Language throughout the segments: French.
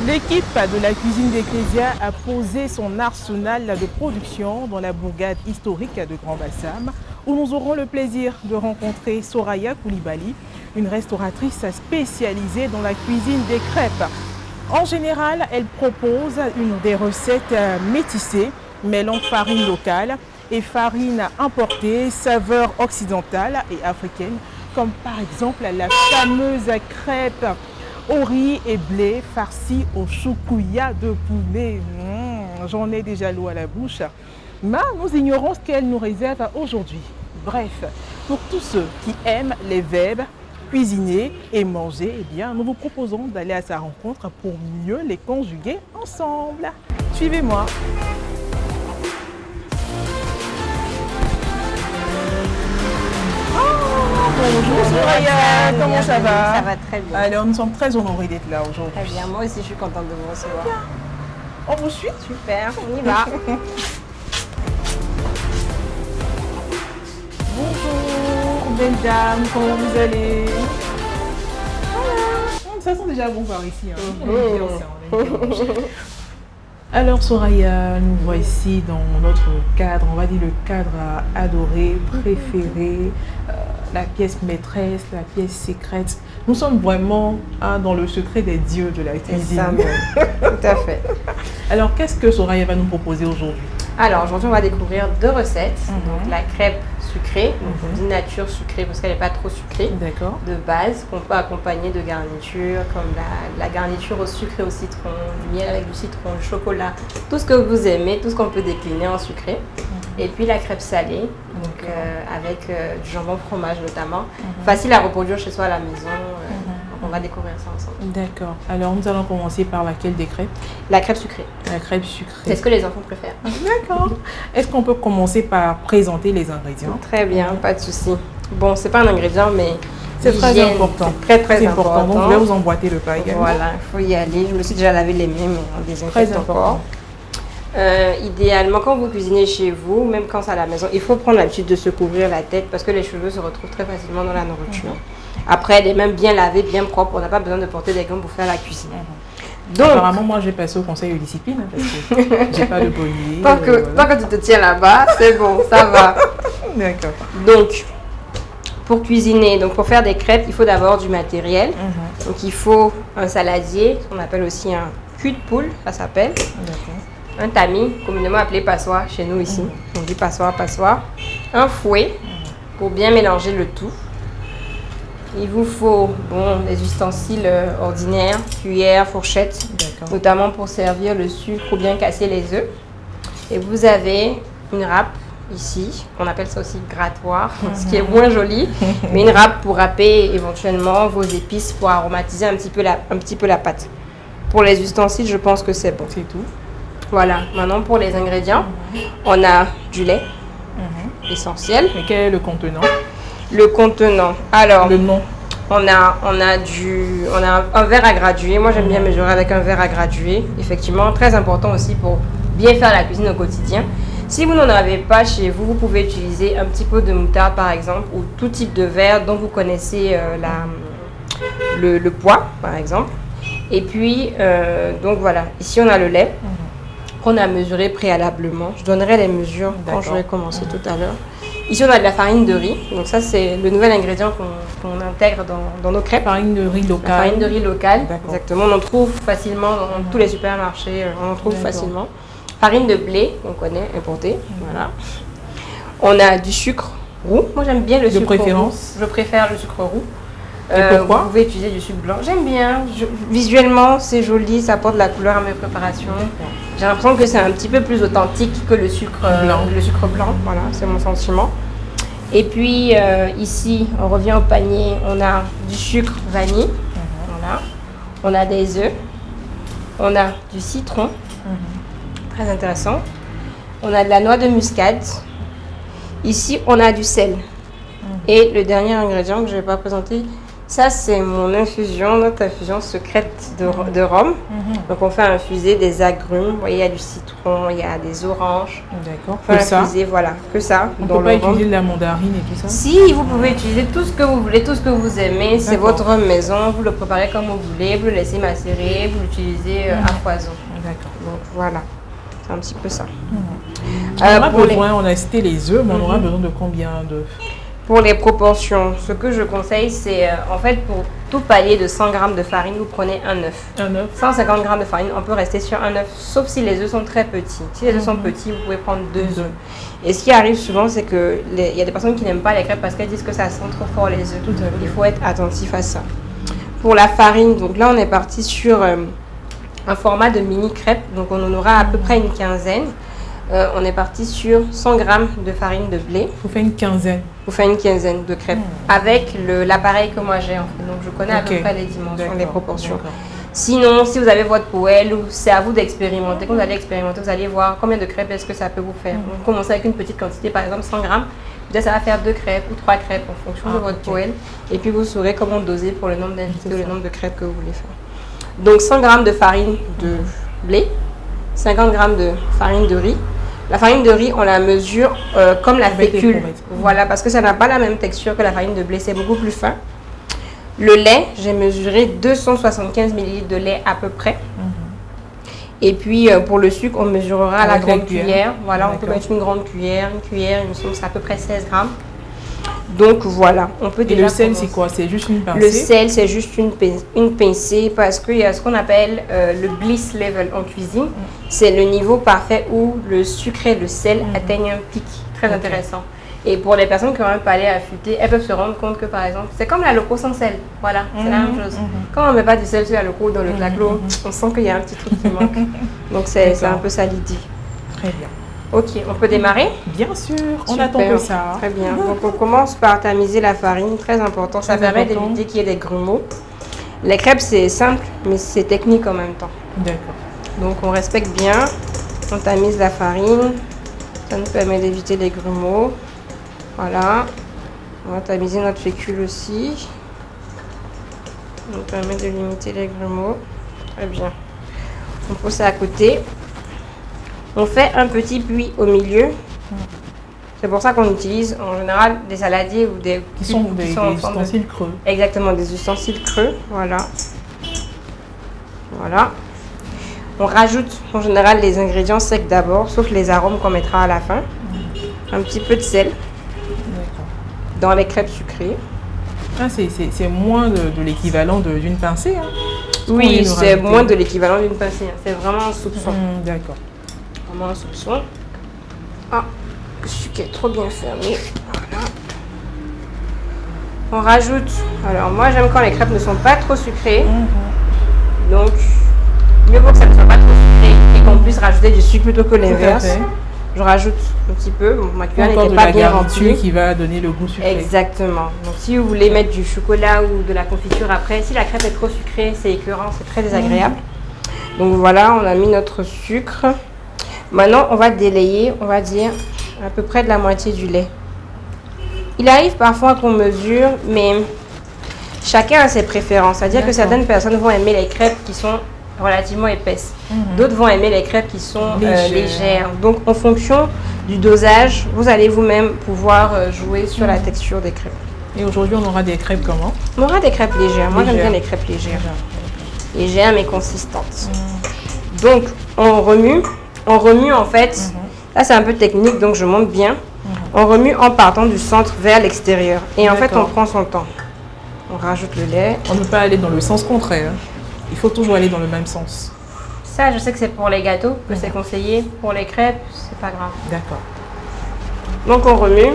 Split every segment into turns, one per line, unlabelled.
L'équipe de la cuisine d'Ecclesia a posé son arsenal de production dans la bourgade historique de Grand Bassam, où nous aurons le plaisir de rencontrer Soraya Koulibaly, une restauratrice spécialisée dans la cuisine des crêpes. En général, elle propose des recettes métissées, mêlant farine locale et farine importée, saveurs occidentales et africaines, comme par exemple la fameuse crêpe au riz et blé farci au choukouya de poulet. J'en ai déjà l'eau à la bouche. Mais nous ignorons ce qu'elle nous réserve aujourd'hui. Bref, pour tous ceux qui aiment les verbes, cuisiner et manger, eh bien, nous vous proposons d'aller à sa rencontre pour mieux les conjuguer ensemble. Suivez-moi. Bonjour Soraya, comment ça va?
Ça va très bien.
Alors, nous sommes très honorés d'être là aujourd'hui.
Très bien, moi aussi je suis contente de vous recevoir.
Bien. On vous suit?
Super, on y va.
Bonjour, belle dame, comment vous allez? Voilà. Ça sent déjà bon par ici. Hein. On aime bien ça, on aime bien manger. Alors Soraya, nous voici dans notre cadre, on va dire le cadre adoré, préféré, la pièce maîtresse, la pièce secrète. Nous sommes vraiment dans le secret des dieux de la cuisine.
Tout à fait.
Alors qu'est-ce que Soraya va nous proposer aujourd'hui?
Alors aujourd'hui on va découvrir deux recettes. Donc la crêpe sucrée, d'une nature sucrée parce qu'elle n'est pas trop sucrée.
D'accord.
De base, qu'on peut accompagner de garnitures comme la garniture au sucre et au citron, du miel avec du citron, du chocolat, tout ce que vous aimez, tout ce qu'on peut décliner en sucré. Et puis la crêpe salée, donc avec du jambon fromage notamment. Facile à reproduire chez soi à la maison. Donc on va découvrir ça ensemble.
D'accord. Alors nous allons commencer par laquelle des crêpes?
La crêpe sucrée.
La crêpe sucrée.
C'est ce que les enfants préfèrent.
D'accord. Est-ce qu'on peut commencer par présenter les ingrédients?
Très bien, pas de souci. Bon, c'est pas un ingrédient, mais
c'est très important.
Très important.
Donc je vais vous emboîter le pas également.
Voilà, il faut y aller. Je me suis déjà lavé les mains, mais on désinfecte
très
encore. Idéalement, quand vous cuisinez chez vous, même quand c'est à la maison, il faut prendre l'habitude de se couvrir la tête parce que les cheveux se retrouvent très facilement dans la nourriture. Après, les mains bien lavées, bien propres, on n'a pas besoin de porter des gants pour faire la cuisine. Donc,
apparemment, moi, j'ai passé au conseil de discipline parce que j'ai pas de bonnet.
Tant que tu te tiens là-bas, c'est bon, ça va.
D'accord.
Donc, pour cuisiner, donc pour faire des crêpes, il faut d'abord du matériel. Donc, il faut un saladier, qu'on appelle aussi un cul de poule, ça s'appelle.
D'accord.
Un tamis, communément appelé passoire chez nous ici. On dit passoire. Un fouet pour bien mélanger le tout. Il vous faut des ustensiles ordinaires, cuillère, fourchette, notamment pour servir le sucre ou bien casser les œufs. Et vous avez une râpe ici, on appelle ça aussi grattoir, ce qui est moins joli, mais une râpe pour râper éventuellement vos épices pour aromatiser un petit peu la pâte. Pour les ustensiles, je pense que c'est bon.
C'est tout.
Voilà, maintenant pour les ingrédients, on a du lait, essentiel.
Et quel est le contenant?
Le contenant, alors
le nom.
on a un verre à graduer. Moi j'aime bien mesurer avec un verre à graduer, effectivement, très important aussi pour bien faire la cuisine au quotidien. Si vous n'en avez pas chez vous, vous pouvez utiliser un petit peu de moutarde par exemple, ou tout type de verre dont vous connaissez le poids par exemple. Et puis, donc voilà, ici on a le lait qu'on a mesuré préalablement. Je donnerai les mesures quand j'aurai commencé tout à l'heure. Ici on a de la farine de riz, donc ça c'est le nouvel ingrédient qu'on intègre dans nos crêpes.
Farine de riz locale.
La farine de riz locale, exactement. On en trouve facilement dans tous les supermarchés, on en trouve facilement. Farine de blé, on connaît, importée, voilà. On a du sucre roux. Moi j'aime bien le sucre roux. Je préfère le sucre roux.
Pourquoi?
Vous pouvez utiliser du sucre blanc. J'aime bien. Visuellement, c'est joli, ça apporte de la couleur à mes préparations. J'ai l'impression que c'est un petit peu plus authentique que le sucre blanc. Voilà, c'est mon sentiment. Et puis ici, on revient au panier. On a du sucre vanille. Voilà. On a des œufs. On a du citron. Très intéressant. On a de la noix de muscade. Ici, on a du sel. Et le dernier ingrédient que je ne vais pas présenter, Ça, c'est mon infusion, notre infusion secrète de rhum. Donc, on fait infuser des agrumes. Vous voyez, il y a du citron, il y a des oranges.
D'accord.
On fait infuser, voilà, que ça.
On ne peut pas utiliser de la mandarine et tout ça?
Si, vous pouvez utiliser tout ce que vous voulez, tout ce que vous aimez. C'est votre rhum maison. Vous le préparez comme vous voulez. Vous le laissez macérer. Vous l'utilisez à foison.
D'accord.
Donc, voilà. C'est un petit peu ça.
On a cité les œufs, mais on aura besoin de combien d'œufs?
Pour les proportions, ce que je conseille, c'est en fait pour tout palier de 100 g de farine, vous prenez un œuf.
Un œuf.
150 g de farine, on peut rester sur un œuf, sauf si les œufs sont très petits. Si les œufs sont petits, vous pouvez prendre 2 œufs. Et ce qui arrive souvent, c'est que il y a des personnes qui n'aiment pas les crêpes parce qu'elles disent que ça sent trop fort les œufs. Il faut être attentif à ça. Pour la farine, donc là, on est parti sur un format de mini crêpe, donc on en aura à peu près une quinzaine. On est parti sur 100 g de farine de blé.
Vous faites une quinzaine.
Vous faites une quinzaine de crêpes avec l'appareil que moi j'ai en fait. Donc je connais à peu près les dimensions, les proportions. Sinon, si vous avez votre poêle, c'est à vous d'expérimenter. Quand vous allez expérimenter, vous allez voir combien de crêpes est-ce que ça peut vous faire. Vous commencez avec une petite quantité, par exemple 100 g. Peut-être ça va faire 2 crêpes ou 3 crêpes en fonction de votre poêle. Et puis vous saurez comment doser pour le nombre d'invités ou le nombre de crêpes que vous voulez faire. Donc 100 g de farine de blé, 50 g de farine de riz. La farine de riz, on la mesure comme la fécule. Voilà, parce que ça n'a pas la même texture que la farine de blé, c'est beaucoup plus fin. Le lait, j'ai mesuré 275 ml de lait à peu près. Et puis pour le sucre, on mesurera à la grande cuillère. Voilà, on peut mettre une grande cuillère, il me semble que c'est à peu près 16 g. Donc voilà, on peut déjà.
Et le sel, c'est quoi? C'est juste une pincée?
Le sel, c'est juste une pincée parce qu'il y a ce qu'on appelle le bliss level en cuisine. C'est le niveau parfait où le sucre et le sel atteignent un pic très intéressant. Et pour les personnes qui ont un palais affûté, elles peuvent se rendre compte que, par exemple, c'est comme la loco sans sel. Voilà, c'est la même chose. Quand on ne met pas du sel sur la loco dans le claclo, on sent qu'il y a un petit truc qui manque. Donc c'est un peu ça l'idée.
Très bien.
Ok, on peut démarrer?
Bien sûr, on attend que ça.
Très bien. Donc on commence par tamiser la farine, très important. Ça permet d'éviter qu'il y ait des grumeaux. Les crêpes, c'est simple, mais c'est technique en même temps.
D'accord.
Donc on respecte bien, on tamise la farine. Ça nous permet d'éviter les grumeaux. Voilà. On va tamiser notre fécule aussi. Ça nous permet de limiter les grumeaux. Très bien. On pose ça à côté. On fait un petit puits au milieu. C'est pour ça qu'on utilise en général des saladiers ou des
ustensiles creux.
Exactement, des ustensiles creux. Voilà. Voilà. On rajoute en général les ingrédients secs d'abord, sauf les arômes qu'on mettra à la fin. Un petit peu de sel dans les crêpes sucrées.
Ah, c'est moins de l'équivalent d'une pincée. Hein.
Oui, c'est moins de l'équivalent d'une pincée. C'est vraiment un soupçon.
D'accord.
Vraiment un soupçon. Ah, le sucre est trop bien fermé. Voilà. On rajoute. Alors moi j'aime quand les crêpes ne sont pas trop sucrées. Donc mieux vaut que ça ne soit pas trop sucré et qu'on puisse rajouter du sucre plutôt que l'inverse. Je rajoute un petit peu. Bon, ma cuillère n'était pas bien remplie.
Qui va donner le goût sucré.
Exactement. Donc si vous voulez mettre du chocolat ou de la confiture après, si la crêpe est trop sucrée, c'est écœurant, c'est très désagréable. Donc voilà, on a mis notre sucre. Maintenant, on va délayer, on va dire, à peu près de la moitié du lait. Il arrive parfois qu'on mesure, mais chacun a ses préférences. C'est-à-dire que certaines personnes vont aimer les crêpes qui sont relativement épaisses. D'autres vont aimer les crêpes qui sont légères. Donc, en fonction du dosage, vous allez vous-même pouvoir jouer sur la texture des crêpes.
Et aujourd'hui, on aura des crêpes comment?
On aura des crêpes légères. Moi, j'aime bien les crêpes légères. Légères, mais consistantes. Donc, on remue. On remue en fait, là c'est un peu technique donc je monte bien. On remue en partant du centre vers l'extérieur. Et en fait on prend son temps. On rajoute le lait.
On ne peut pas aller dans le sens contraire. Il faut toujours aller dans le même sens.
Ça je sais que c'est pour les gâteaux que c'est conseillé. Pour les crêpes, c'est pas grave.
D'accord.
Donc on remue.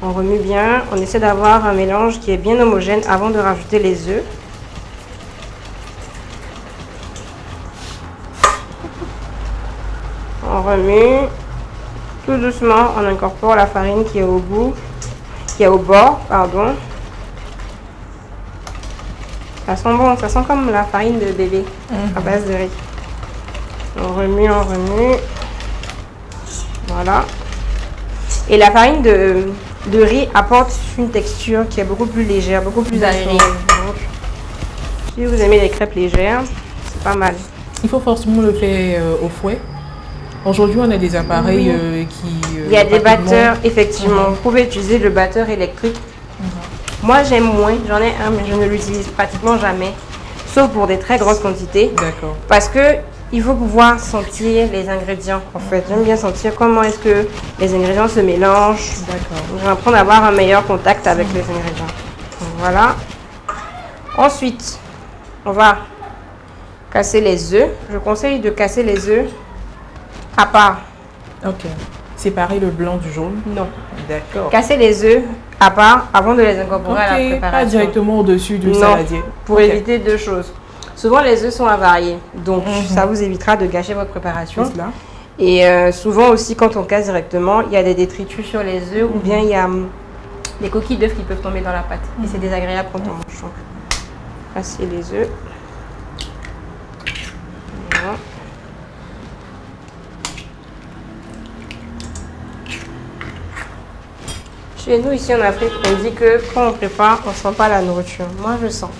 On remue bien. On essaie d'avoir un mélange qui est bien homogène avant de rajouter les œufs. On remue tout doucement, on incorpore la farine qui est au bout, qui est au bord, pardon. Ça sent bon, ça sent comme la farine de bébé à base de riz. On remue, on remue. Voilà. Et la farine de riz apporte une texture qui est beaucoup plus légère, beaucoup plus agréable. Donc, si vous aimez les crêpes légères, c'est pas mal.
Il faut forcément le faire au fouet. Aujourd'hui, on a des appareils qui...
Il y a des batteurs, effectivement. Vous pouvez utiliser le batteur électrique. Moi, j'aime moins. J'en ai un, mais je ne l'utilise pratiquement jamais. Sauf pour des très grosses quantités.
D'accord.
Parce que il faut pouvoir sentir les ingrédients, en fait. J'aime bien sentir comment est-ce que les ingrédients se mélangent.
D'accord.
Je vais apprendre à avoir un meilleur contact avec les ingrédients. Donc, voilà. Ensuite, on va casser les œufs. Je conseille de casser les œufs à part.
Ok. Séparer le blanc du jaune?
Non.
D'accord.
Casser les œufs à part avant de les incorporer à la préparation.
Pas directement au-dessus du
Non,
saladier.
pour éviter deux choses. Souvent, les œufs sont avariés, donc ça vous évitera de gâcher votre préparation.
Là.
Et souvent aussi, quand on casse directement, il y a des détritus sur les œufs ou bien il y a des coquilles d'œufs qui peuvent tomber dans la pâte. Et c'est désagréable quand on mange. Donc, casser les œufs. Voilà. Chez nous, ici en Afrique, on dit que quand on prépare, on ne sent pas la nourriture. Moi, je sens.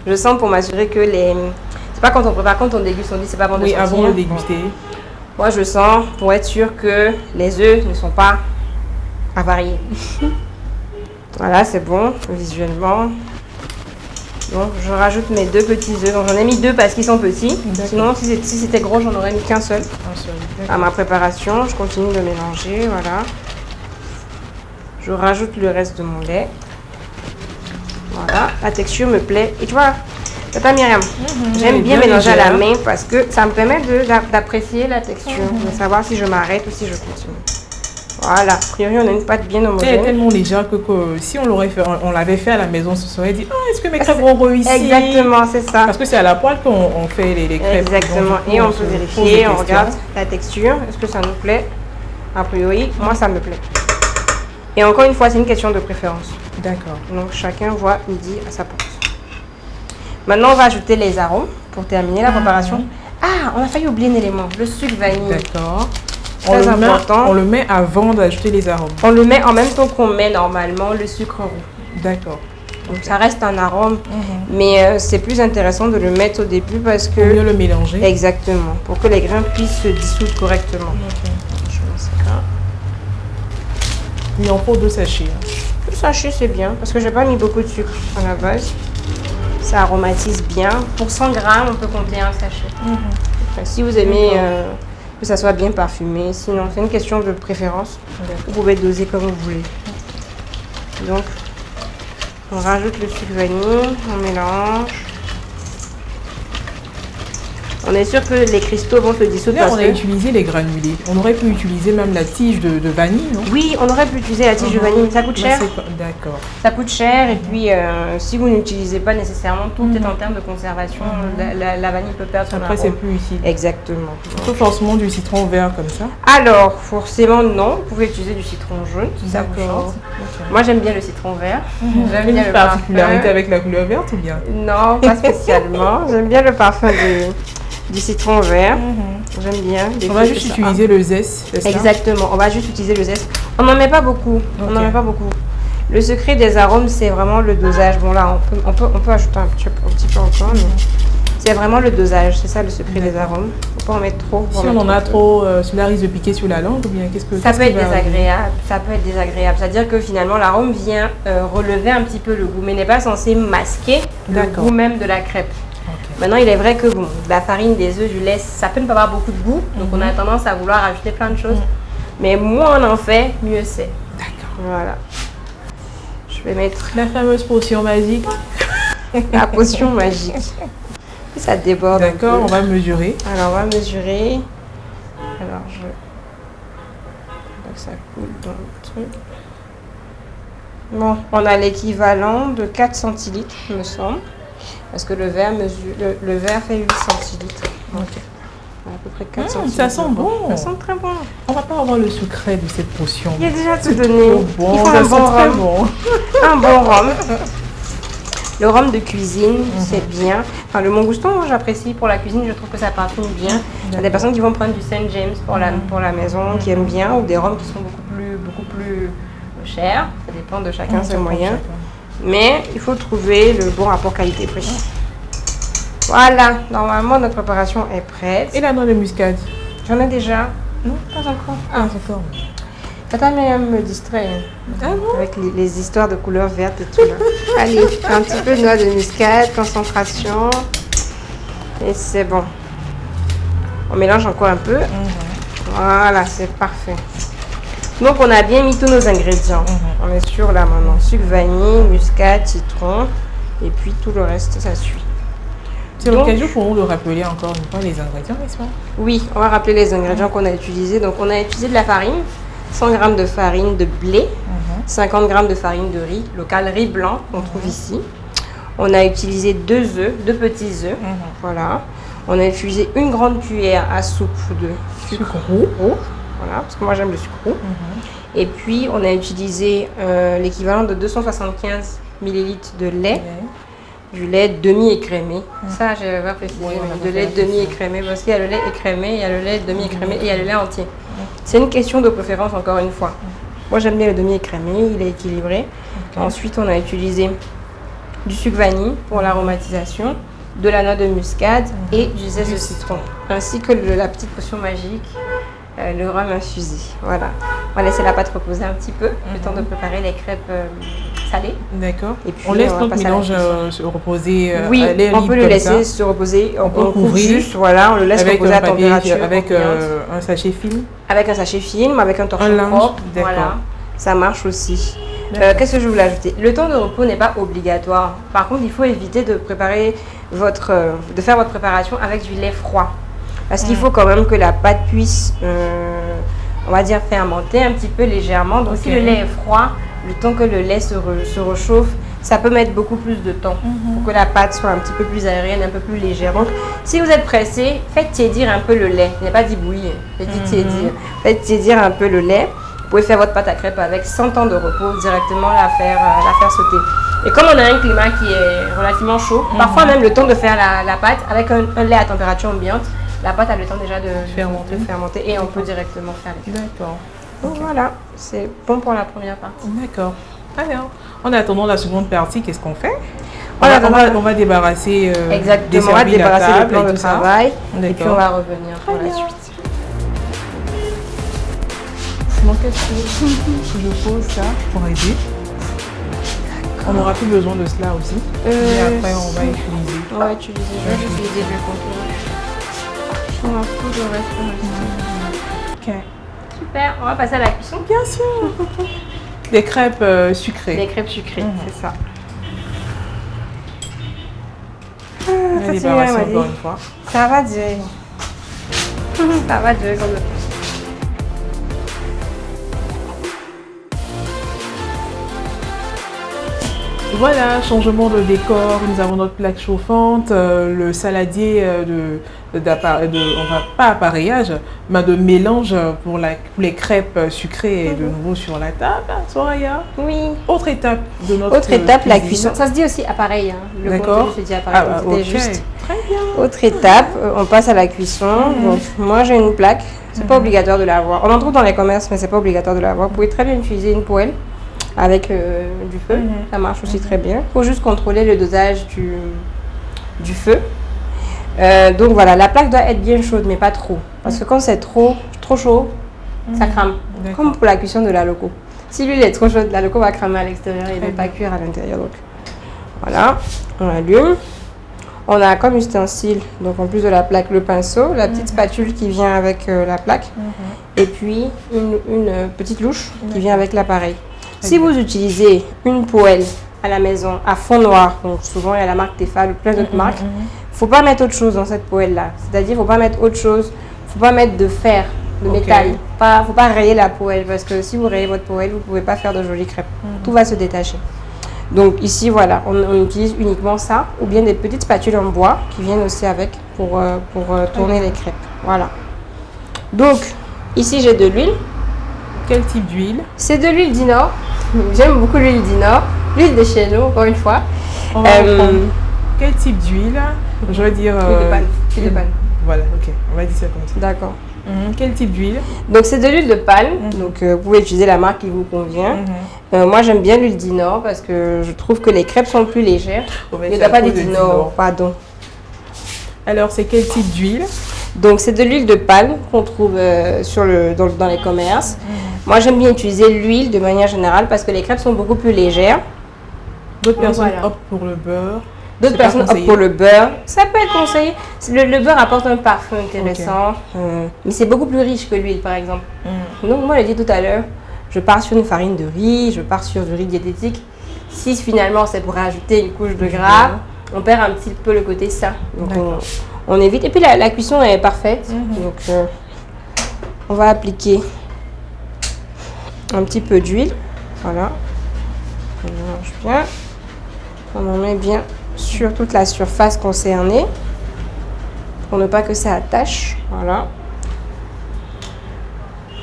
Je sens pour m'assurer que les... C'est pas quand on prépare, quand on déguste, on dit c'est pas bon de sentir.
Oui, avant de déguster.
Moi, je sens pour être sûr que les œufs ne sont pas avariés. Voilà, c'est bon, visuellement. Donc, je rajoute mes deux petits œufs. Donc, j'en ai mis deux parce qu'ils sont petits. Sinon, si c'était gros, j'en aurais mis qu'un seul. À ma préparation, je continue de mélanger, voilà. Je rajoute le reste de mon lait. Voilà, la texture me plaît. Et tu vois, Tata Myriam, j'aime bien mélanger à la main parce que ça me permet d'apprécier la texture, de savoir si je m'arrête ou si je continue. Voilà, a priori on a une pâte bien homogène.
Elle est tellement légère que si on l'avait fait à la maison, on se serait dit, est-ce que mes crêpes vont réussir?
Exactement, c'est ça.
Parce que c'est à la poêle qu'on fait les crêpes.
Exactement, et on peut vérifier, on regarde la texture, est-ce que ça nous plaît? A priori, moi ça me plaît. Et encore une fois, c'est une question de préférence.
D'accord.
Donc chacun voit midi à sa porte. Maintenant, on va ajouter les arômes pour terminer la préparation. Ah, on a failli oublier un élément, le sucre vanille.
D'accord.
Très important.
On le met avant d'ajouter les arômes.
On le met en même temps qu'on met normalement le sucre roux.
D'accord.
Donc ça reste un arôme, mais c'est plus intéressant de le mettre au début parce que...
Pour mieux le mélanger.
Exactement, pour que les grains puissent se dissoudre correctement. Je mets ça.
Il en faut 2 sachets.
2 sachets, c'est bien, parce que je n'ai pas mis beaucoup de sucre à la base. Ça aromatise bien. Pour 100 grammes, on peut compter un sachet. Enfin, si vous aimez que ça soit bien parfumé, sinon c'est une question de préférence. Vous pouvez doser comme vous voulez. Donc, on rajoute le sucre vanille, on mélange. On est sûr que les cristaux vont se dissoudre.
Là, on a utilisé les granulés. On aurait pu utiliser même la tige de vanille, non?
Oui, on aurait pu utiliser la tige de vanille, mais ça coûte cher.
D'accord.
Ça coûte cher et puis si vous n'utilisez pas nécessairement, tout est en termes de conservation. La vanille peut perdre son arôme.
Après, c'est plus utile.
Exactement.
Il faut forcément du citron vert comme ça?
Alors, forcément non. Vous pouvez utiliser du citron jaune si ça vous chante.
Okay.
Moi, j'aime bien le citron vert. J'aime bien
une particularité avec la couleur verte ou bien?
Non, pas spécialement. J'aime bien le parfum du citron vert. J'aime bien.
On va juste utiliser le zeste, c'est ça?
Exactement. On va juste utiliser le zeste. On n'en met pas beaucoup. On n'en met pas beaucoup. Le secret des arômes, c'est vraiment le dosage. Bon là, on peut ajouter un petit peu encore, mais c'est vraiment le dosage. C'est ça le secret des arômes. Faut pas en mettre trop.
Si on en a trop, cela risque de piquer sur la langue ou bien qu'est-ce que
ça peut être désagréable. Ça peut être désagréable. C'est-à-dire que finalement l'arôme vient relever un petit peu le goût, mais n'est pas censé masquer le goût même de la crêpe. Maintenant, il est vrai que bon, la farine, des œufs, du lait, ça peut ne pas avoir beaucoup de goût. Donc, on a tendance à vouloir ajouter plein de choses. Mais moins on en fait, mieux c'est.
D'accord.
Voilà. Je vais mettre
la fameuse potion magique.
La potion magique. Ça déborde.
D'accord, on va mesurer.
Alors, on va mesurer. Alors, ça coule dans le truc. Bon, on a l'équivalent de 4 centilitres, il me semble. Parce que le verre fait 8 centilitres. Donc, à peu près 4 centilitres.
Ça sent bon.
Ça sent très bon.
On va pas avoir le secret de cette potion.
Il y a déjà tout donné.
Bon,
il faut un bon rhum.
Bon.
Un bon rhum. Le rhum de cuisine, c'est bien. Enfin, le Manguston, moi, j'apprécie pour la cuisine. Je trouve que ça parfume bien. Il y a des personnes qui vont prendre du Saint James pour la maison, qui aiment bien, ou des rhums qui sont beaucoup plus peu cher. Ça dépend de chacun ses
Ça prend
moyens.
chacun.
Mais il faut trouver le bon rapport qualité-prix. Voilà, normalement notre préparation est prête.
Et la noix de muscade?
J'en ai déjà. Non, pas encore.
Ah, d'accord.
Tata me distrait
Ah bon?
avec les histoires de couleurs vertes et tout là. Allez, un petit peu de noix de muscade, concentration. Et c'est bon. On mélange encore un peu. Voilà, c'est parfait. Donc on a bien mis tous nos ingrédients. On est sûr là maintenant. Sucre vanille, muscade, citron. Et puis tout le reste, ça suit.
C'est
Donc-
l'occasion pour nous de rappeler encore une fois les ingrédients, n'est-ce pas?
Oui, on va rappeler les ingrédients qu'on a utilisés. Donc on a utilisé de la farine, 100 g de farine de blé, 50 g de farine de riz, local riz blanc qu'on trouve ici. On a utilisé 2 œufs, 2 petits œufs. Voilà. On a utilisé une grande cuillère à soupe de sucre roux. Voilà, parce que moi j'aime le sucre roux. Et puis on a utilisé l'équivalent de 275 ml de lait. Du lait demi-écrémé. Ça, je vais pas préciser,
Oui, on a
mais
pas
de
fait
lait
la question.
demi-écrémé, parce qu'il y a le lait écrémé, il y a le lait demi-écrémé et il y a le lait entier. C'est une question de préférence, encore une fois. Moi, j'aime bien le demi-écrémé, il est équilibré. Ensuite, on a utilisé du sucre vanille pour l'aromatisation, de la noix de muscade et du zeste de citron, ainsi que la petite potion magique, le rhum infusé. Voilà. On va laisser la pâte reposer un petit peu, le temps de préparer les crêpes salées.
D'accord.
Et puis,
On laisse
on va
notre
passer à la
mélange
cuisson.
se reposer
Oui,
à l'air
on
libre
peut le
comme
laisser
ça,
se reposer. On
peut
couvre
couvrir
juste, voilà, on le laisse
avec
reposer
un
à
papier,
température
avec
ambiante.
un sachet film.
Avec un sachet film, avec un torchon
Un linge,
propre.
d'accord.
Voilà, ça marche aussi.
D'accord.
Qu'est-ce que je voulais ajouter? Le temps de repos n'est pas obligatoire. Par contre, il faut éviter de préparer de faire votre préparation avec du lait froid. Parce qu'il faut quand même que la pâte puisse, on va dire, fermenter un petit peu légèrement. Donc, si
Ok.
le lait est froid, le temps que le lait se réchauffe, ça peut mettre beaucoup plus de temps pour que la pâte soit un petit peu plus aérienne, un peu plus légère. Donc, si vous êtes pressé, faites tiédir un peu le lait. Je n'ai pas dit bouillir, j'ai dit tiédir. Faites tiédir un peu le lait. Vous pouvez faire votre pâte à crêpes avec 100 ans de repos, directement la faire sauter. Et comme on a un climat qui est relativement chaud, parfois même le temps de faire la pâte avec un lait à température ambiante, la pâte a le temps déjà de fermenter et on peut directement faire les crêpes.
D'accord.
Donc voilà, c'est bon pour la première partie.
D'accord. Alors, en attendant la seconde partie, qu'est-ce qu'on fait?
En
On va débarrasser
Exactement, on va
desservir la
débarrasser le
table
plan
et
de
tout ça.
travail et puis on
D'accord.
va revenir pour
Très
la
bien.
suite.
Sinon, qu'est-ce que je pose ça pour aider? On n'aura plus besoin de cela aussi. Et après, on va utiliser.
On va utiliser, je vais utiliser le contour. Je m'en fous du reste.
Ok.
Super, on va passer à la cuisson.
Bien sûr. Des crêpes sucrées.
Des crêpes sucrées, c'est ça.
On va
ça,
débarrasser
c'est bien,
encore
Marie.
une fois.
Ça va durer. Ça va durer comme le
Voilà, changement de décor. Nous avons notre plaque chauffante, le saladier on va pas appareillage, mais de mélange pour les crêpes sucrées et de nouveau sur la table. Soraya.
Oui.
Autre étape de notre
Autre étape, la
cuisine.
cuisson. Ça se dit aussi appareil. Hein. Le
D'accord.
contenu se dit appareil.
Ah,
C'était
ok.
juste.
Très bien.
Autre étape, on passe à la cuisson. Donc, moi, j'ai une plaque. C'est pas obligatoire de l'avoir. On en trouve dans les commerces, mais c'est pas obligatoire de l'avoir. Vous pouvez très bien utiliser une poêle avec du feu. Ça marche aussi très bien. Il faut juste contrôler le dosage du feu. Donc voilà, la plaque doit être bien chaude, mais pas trop. Parce que quand c'est trop chaud, ça crame.
D'accord.
Comme pour la cuisson de la loco. Si l'huile est trop chaude, la loco va cramer à l'extérieur et ne pas cuire à l'intérieur. Donc voilà, on allume. On a comme ustensile, donc en plus de la plaque, le pinceau, la petite spatule qui vient avec la plaque, et puis une petite louche qui vient avec l'appareil. Si vous utilisez une poêle à la maison à fond noir, donc souvent il y a la marque Tefal ou plein d'autres marques, faut pas mettre autre chose dans cette poêle-là. C'est-à-dire, faut pas mettre autre chose, faut pas mettre de fer, de métal. Faut pas rayer la poêle, parce que si vous rayez votre poêle, vous pouvez pas faire de jolies crêpes. Tout va se détacher. Donc ici, voilà, on utilise uniquement ça, ou bien des petites spatules en bois qui viennent aussi avec pour tourner les crêpes. Voilà. Donc, ici, j'ai de l'huile.
Quel type d'huile?
C'est de l'huile d'Inor. J'aime beaucoup l'huile d'Inor. L'huile de chez nous, encore une fois.
On va reprendre. Quel type d'huile? Je veux dire.
Huile de palme. Huile de palme.
Voilà, ok. On va dire ça comme ça.
D'accord.
Quel type d'huile?
Donc c'est de l'huile de palme, donc vous pouvez utiliser la marque qui vous convient. Moi j'aime bien l'huile d'Inor parce que je trouve que les crêpes sont plus légères. Il n'y a pas d'huile d'Inor, pardon.
Alors c'est quel type d'huile?
Donc c'est de l'huile de palme qu'on trouve dans les commerces. Moi j'aime bien utiliser l'huile de manière générale parce que les crêpes sont beaucoup plus légères.
D'autres personnes optent pour le beurre.
D'autres personnes optent pour le beurre. Ça peut être conseillé. Le beurre apporte un parfum intéressant, mais c'est beaucoup plus riche que l'huile, par exemple. Donc, moi, je l'ai dit tout à l'heure, je pars sur une farine de riz, je pars sur du riz diététique. Si finalement, c'est pour rajouter une couche de gras, on perd un petit peu le côté sain. Donc, on évite. Et puis, la cuisson est parfaite. Donc, on va appliquer un petit peu d'huile. Voilà. On mélange bien. On en met bien sur toute la surface concernée pour ne pas que ça attache. Voilà.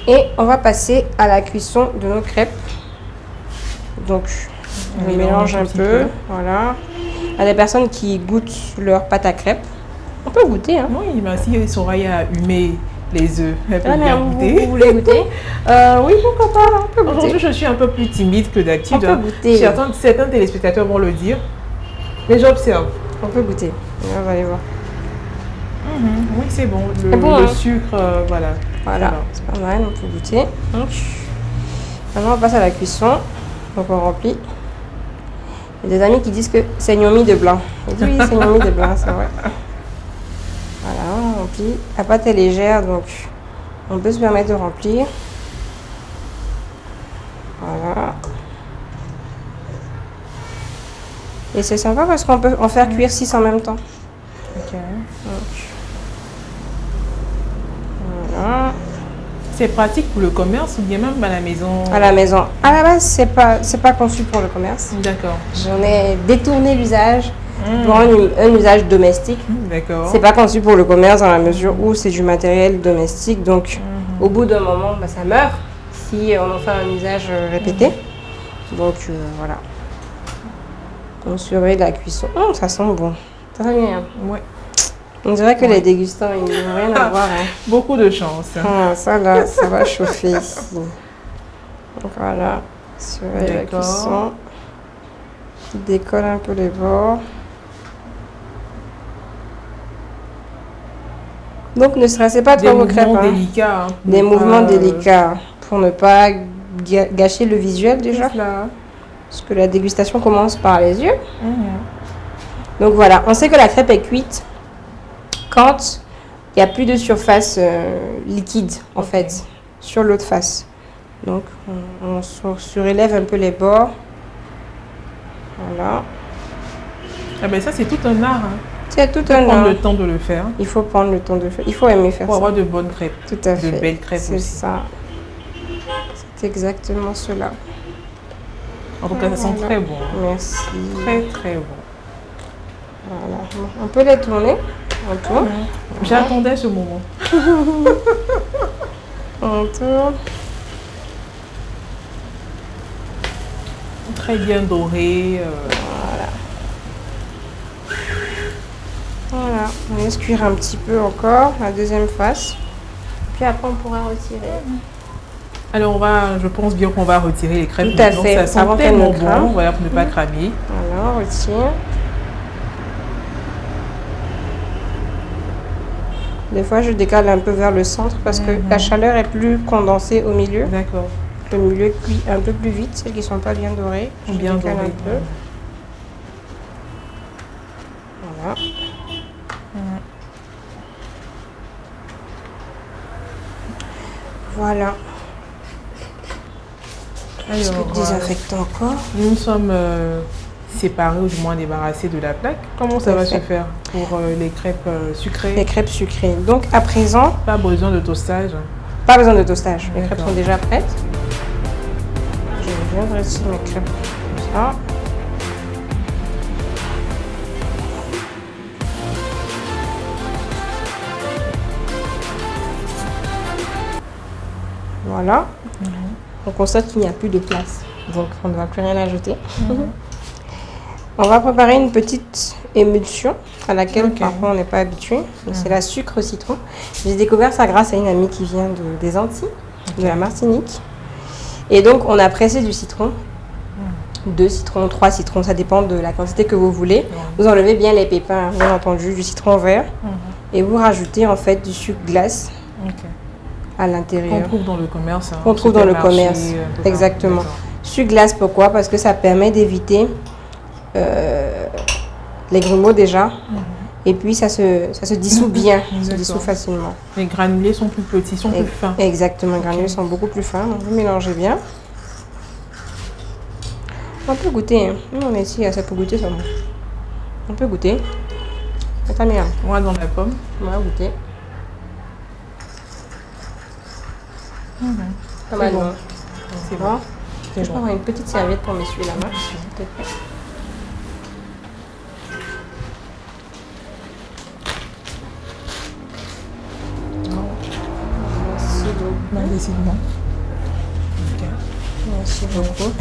Et on va passer à la cuisson de nos crêpes. Donc, on mélange un peu. Voilà. Il y a des personnes qui goûtent leur pâte à crêpes. On peut goûter. Hein.
Oui, mais si Soraya a humé les œufs, elle peut bien goûter.
Vous voulez goûter?
Oui, pourquoi pas. Aujourd'hui, je suis un peu plus timide que d'habitude.
On peut goûter.
Certains téléspectateurs vont le dire. Mais j'observe.
On peut goûter. On va aller voir.
Oui, c'est bon. Le sucre, voilà.
Voilà, c'est pas mal, on peut goûter. Maintenant, on passe à la cuisson. Donc, on remplit. Il y a des amis qui disent que c'est gnomi de blanc. Ils disent oui, c'est gnomi de blanc, c'est vrai. Voilà, on remplit. La pâte est légère, donc on peut se permettre de remplir. Voilà. Et c'est sympa parce qu'on peut en faire cuire 6 en même temps.
Ok.
Donc, voilà.
C'est pratique pour le commerce ou bien même à la maison?
À la maison. À la base, c'est pas conçu pour le commerce.
D'accord.
J'en ai détourné l'usage pour un usage domestique.
D'accord.
C'est pas conçu pour le commerce dans la mesure où c'est du matériel domestique. Donc, au bout d'un moment, ça meurt si on en fait un usage répété. Donc, voilà. On surveille la cuisson. Ça sent bon. Très bien.
Ouais.
On dirait que les dégustants, ils n'ont rien à voir. Hein.
Beaucoup de chance.
Ça là, ça va chauffer ici. Donc voilà, surveille la cuisson. Décolle un peu les bords. Donc ne stressez pas trop vos crêpes.
Des mouvements délicats.
Des mouvements délicats pour ne pas gâcher le visuel déjà. Parce que la dégustation commence par les yeux. Donc voilà, on sait que la crêpe est cuite quand il n'y a plus de surface liquide en fait sur l'autre face. Donc on surélève un peu les bords. Voilà.
Ah ben ça c'est tout un art. Hein.
C'est tout un art. Il faut
prendre le temps de le faire.
Il faut prendre le temps de le faire. Il faut aimer faire ça.
Pour avoir de bonnes crêpes.
Tout à fait.
De belles crêpes aussi.
C'est ça. C'est exactement cela.
En tout cas, ça sent très bon.
Merci.
Très très bon.
Voilà. On peut les tourner un peu.
J'attendais ce moment.
On tourne.
Très bien doré.
Voilà. On laisse cuire un petit peu encore la deuxième face. Puis après, on pourra retirer.
Alors, je pense bien qu'on va retirer les crêpes.
Tout à fait.
Ça sent tellement bon, voilà, pour ne pas cramer.
Voilà, on retire. Des fois, je décale un peu vers le centre parce que la chaleur est plus condensée au milieu.
D'accord.
Le milieu cuit un peu plus vite, celles qui ne sont pas bien dorées. Je
bien
décale
doré.
un peu. Voilà. Voilà. Alors, désinfectant encore.
Nous sommes séparés ou du moins débarrassés de la plaque. Comment ça va se faire pour les crêpes sucrées?
Les crêpes sucrées. Donc à présent,
pas besoin de toastage.
Pas besoin de toastage. Les crêpes sont déjà prêtes. Je viens dresser mes crêpes comme ça. Voilà. On constate qu'il n'y a plus de place. Donc on ne va plus rien ajouter. On va préparer une petite émulsion à laquelle parfois on n'est pas habitué. C'est la sucre citron. J'ai découvert ça grâce à une amie qui vient des Antilles, de la Martinique. Et donc on a pressé du citron. 2 citrons, 3 citrons, ça dépend de la quantité que vous voulez. Vous enlevez bien les pépins, bien entendu, du citron vert. Et vous rajoutez en fait du sucre glace à l'intérieur.
Qu'on trouve dans le commerce.
Qu'on trouve dans le commerce, exactement. Sucre glace, pourquoi? Parce que ça permet d'éviter les grumeaux déjà. Et puis ça se dissout bien, ça se dissout facilement.
Les granulés sont plus petits, sont plus fins.
Exactement, les granulés sont beaucoup plus fins. Donc vous mélangez bien. On peut goûter, hein. Nous on est ici, ça peut goûter ça. On peut goûter. C'est bien.
Moi dans la pomme.
On va goûter. Pas mal, bon. C'est bon. Je vais prendre une petite serviette pour m'essuyer la main.
Merci beaucoup.
Merci beaucoup.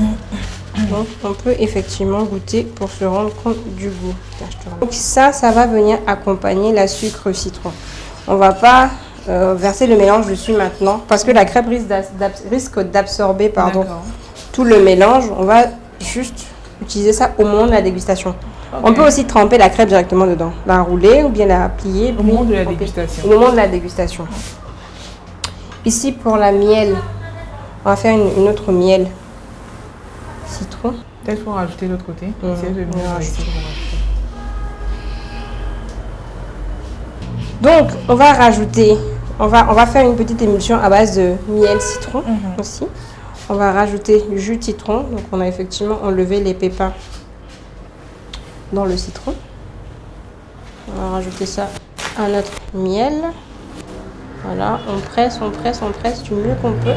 Donc, on peut effectivement goûter pour se rendre compte du goût. Donc ça va venir accompagner la sucre citron. On va pas verser le mélange dessus maintenant parce que la crêpe risque d'absorber tout le mélange. On va juste utiliser ça au moment de la dégustation. On peut aussi tremper la crêpe directement dedans, la rouler ou bien la plier.
Au moment de la dégustation.
Au moment de la dégustation. Ici pour la miel, on va faire une autre miel. Citron.
Peut-être faut rajouter de l'autre côté.
Donc, on va rajouter, on va faire une petite émulsion à base de miel citron aussi. On va rajouter du jus de citron. Donc, on a effectivement enlevé les pépins dans le citron. On va rajouter ça à notre miel. Voilà, on presse du mieux qu'on peut.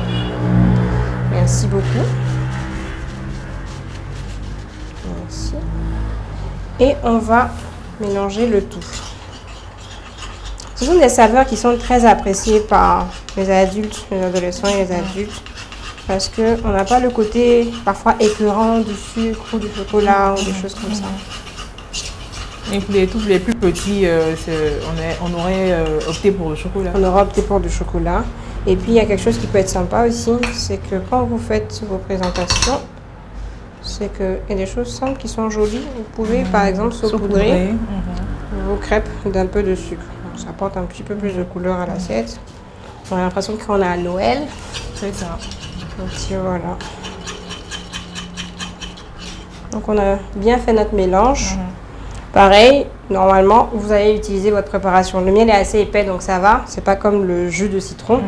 Merci beaucoup. Merci. Et on va mélanger le tout. Ce sont des saveurs qui sont très appréciées par les adultes, les adolescents et les adultes. Parce qu'on n'a pas le côté parfois écœurant du sucre ou du chocolat ou des choses comme ça.
Et pour les plus petits, on aurait opté pour le chocolat.
On aurait opté pour du chocolat. Et puis il y a quelque chose qui peut être sympa aussi, c'est que quand vous faites vos présentations, c'est qu'il y a des choses simples qui sont jolies. Vous pouvez par exemple saupoudrer vos crêpes d'un peu de sucre. Donc, ça apporte un petit peu plus de couleur à l'assiette. On a l'impression qu'on est à Noël.
C'est ça.
Donc voilà. Donc on a bien fait notre mélange. Pareil, normalement, vous allez utiliser votre préparation. Le miel est assez épais, donc ça va. C'est pas comme le jus de citron.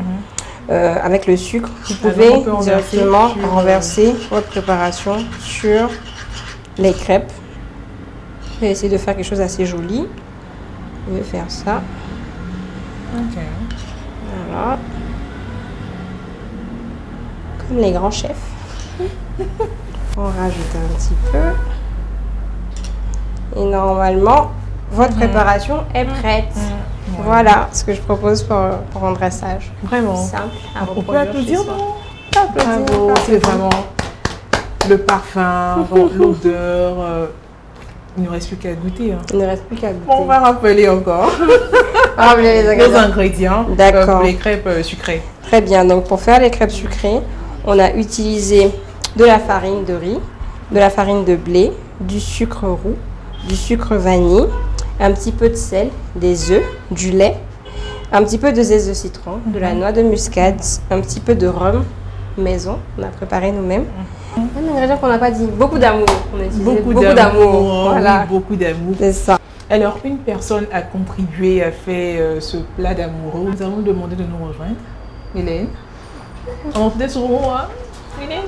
Avec le sucre, vous pouvez directement renverser votre préparation sur les crêpes. Je vais essayer de faire quelque chose d'assez joli. Je vais faire ça. Voilà. Comme les grands chefs. On rajoute un petit peu. Et normalement, votre préparation est prête. Voilà ce que je propose pour un dressage.
Vraiment.
Simple.
On peut applaudir, non? Bravo. C'est vraiment le parfum, l'odeur. Il ne reste plus qu'à goûter.
Il ne reste plus qu'à goûter.
On va rappeler encore nos ingrédients pour les crêpes sucrées.
Très bien. Donc, pour faire les crêpes sucrées, on a utilisé de la farine de riz, de la farine de blé, du sucre roux, du sucre vanille, un petit peu de sel, des œufs, du lait, un petit peu de zeste de citron, de la noix de muscade, un petit peu de rhum maison, on a préparé nous-mêmes. Un ingrédient qu'on n'a pas dit, beaucoup d'amour. On a utilisé beaucoup d'amour. Voilà.
Oui, beaucoup d'amour.
C'est ça.
Alors, une personne a contribué à faire ce plat d'amoureux. Nous avons demandé de nous rejoindre. Hélène. On était sur moi. Hélène.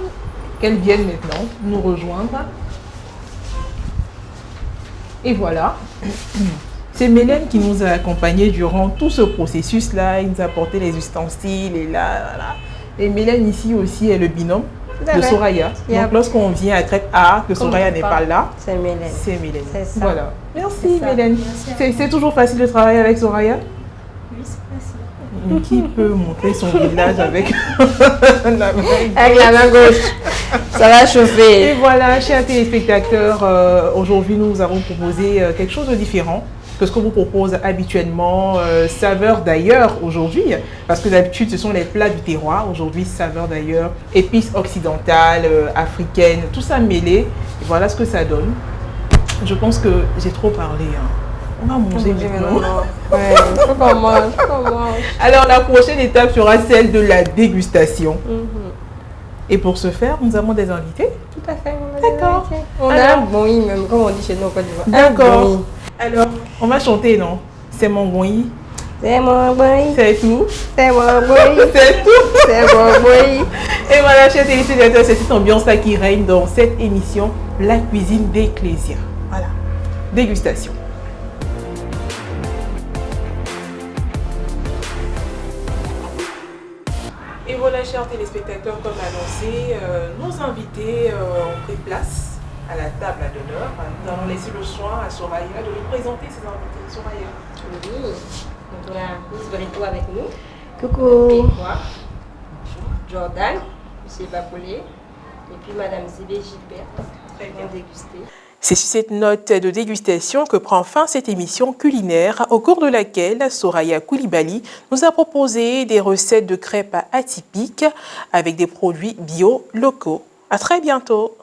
Qu'elle vienne maintenant nous rejoindre. Et voilà. C'est Mélène qui nous a accompagnés durant tout ce processus-là. Il nous a apporté les ustensiles et là, voilà. Et Mélène ici aussi est le binôme de Soraya. Donc lorsqu'on vient à Crêpes A, que Soraya n'est pas là,
c'est Mélène.
C'est Mélène.
C'est ça.
Voilà. Merci Mélène. C'est toujours facile de travailler avec Soraya?
Oui, c'est facile.
Qui peut montrer son village avec la main
Avec la main gauche. Ça va
Et
chauffer.
voilà, chers téléspectateurs, aujourd'hui nous avons proposé quelque chose de différent que ce qu'on vous propose habituellement, saveur d'ailleurs aujourd'hui, parce que d'habitude ce sont les plats du terroir, aujourd'hui saveur d'ailleurs, épices occidentales, africaines, tout ça mêlé, et voilà ce que ça donne. Je pense que j'ai trop parlé, hein. On va manger maintenant.
Ouais, faut qu'on mange, faut qu'on mange.
Alors la prochaine étape sera celle de la dégustation. Et pour ce faire, nous avons des invités.
Tout à fait.
D'accord.
On a
Alors-
un bonyi même, comme on dit chez nous au Côte d'Ivoire.
D'accord. Alors, on va chanter, non? C'est mon bonyi.
C'est mon bonyi,
C'est tout.
c'est mon bonyi,
C'est tout.
c'est mon bonyi.
Et voilà, chers téléspectateurs, c'est cette ambiance-là qui règne dans cette émission, La cuisine d'Ecclésia. Voilà. Dégustation. Et voilà, chers téléspectateurs, comme annoncé, nos invités ont pris place à la table d'honneur. Nous allons laisser le soin à Soraya de nous présenter ses invités. Soraya.
Oui, donc on a Miss Brito avec nous.
Coucou.
Et moi, Jordan, M. Bapoulé, et puis Madame Zébé Gilbert.
Très bien.
Vont déguster.
C'est sur cette note de dégustation que prend fin cette émission culinaire au cours de laquelle Soraya Coulibaly nous a proposé des recettes de crêpes atypiques avec des produits bio locaux. À très bientôt.